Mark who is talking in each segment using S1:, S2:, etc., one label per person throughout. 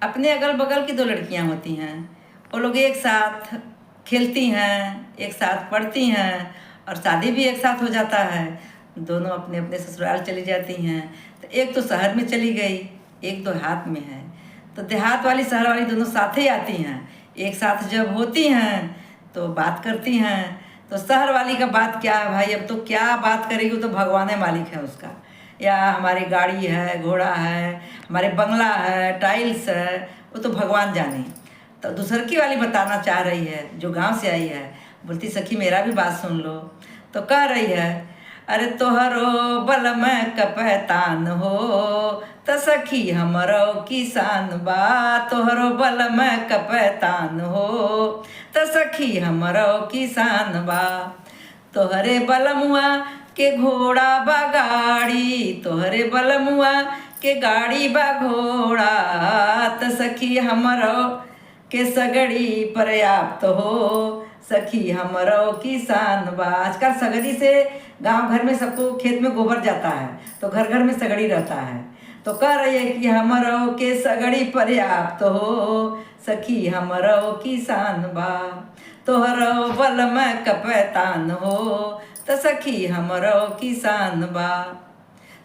S1: अपने अगल बगल की दो लड़कियां होती हैं, वो लोग एक साथ खेलती हैं, एक साथ पढ़ती हैं और शादी भी एक साथ हो जाता है। दोनों अपने अपने ससुराल चली जाती हैं। तो एक तो शहर में चली गई, एक देहात में है। तो देहात वाली शहर वाली दोनों साथ ही आती हैं। एक साथ जब होती हैं तो बात करती हैं। तो शहर वाली का बात क्या है भाई, अब तो क्या बात करेगी, वो तो भगवान है मालिक है उसका। या हमारी गाड़ी है, घोड़ा है, हमारे बंगला है, टाइल्स है, वो तो भगवान जाने। तो दूसर की वाली बताना चाह रही है जो गांव से आई है, बोलती सखी मेरा भी बात सुन लो। तो कह रही है, अरे तोहरो बल में कपहतान हो, त सखी हमरो किसान बा। तोहरो बल में कपहतान हो, त सखी हमरो किसान बा। तोहरे बलमुआ के घोड़ा बा गाड़ी, तोहरे बलमुआ के गाड़ी बा घोड़ा, त सखी हमरो के सगड़ी पर्याप्त हो, सखी हमरो किसान बा। आजकल सगड़ी से गांव घर में सबको खेत में गोबर जाता है, तो घर घर में सगड़ी रहता है। तो कह रही है कि हमरो के सगड़ी पर्याप्त हो, सखी हमरो किसान बा। तोहरो बल में कपैतान हो, त सखी हमरो किसान बा।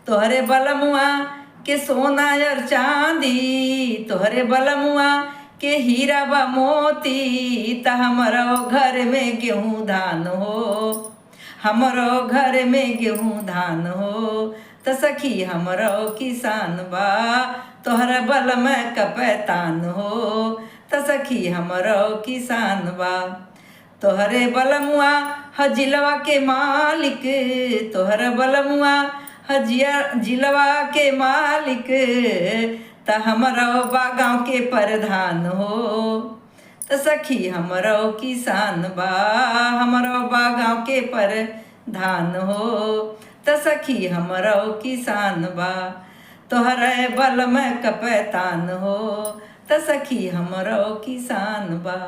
S1: तोहरे बलमुआ के सोना और चांदी, तोहरे बलमुआ के हीरा बा मोती, त हमरो घर में गेहूँ धान हो, हमरो घर में गेहूँ धान हो, त सखी हमरो किसान बा। तोहर बल में कपैतान हो, त सखी हमरो किसान बा। तोहरे बलमुआ हजिलवा के मालिक, तोहर बलमुआ जिलवा के मालिक, त हमरो बागाँव के प्रधान हो, त सखी हमरो किसान बा। हमरो बागाँव के प्रधान हो, त सखी हमरो किसान बा। तोहरे बल में कपैतान हो, त सखी हमरो किसान बा।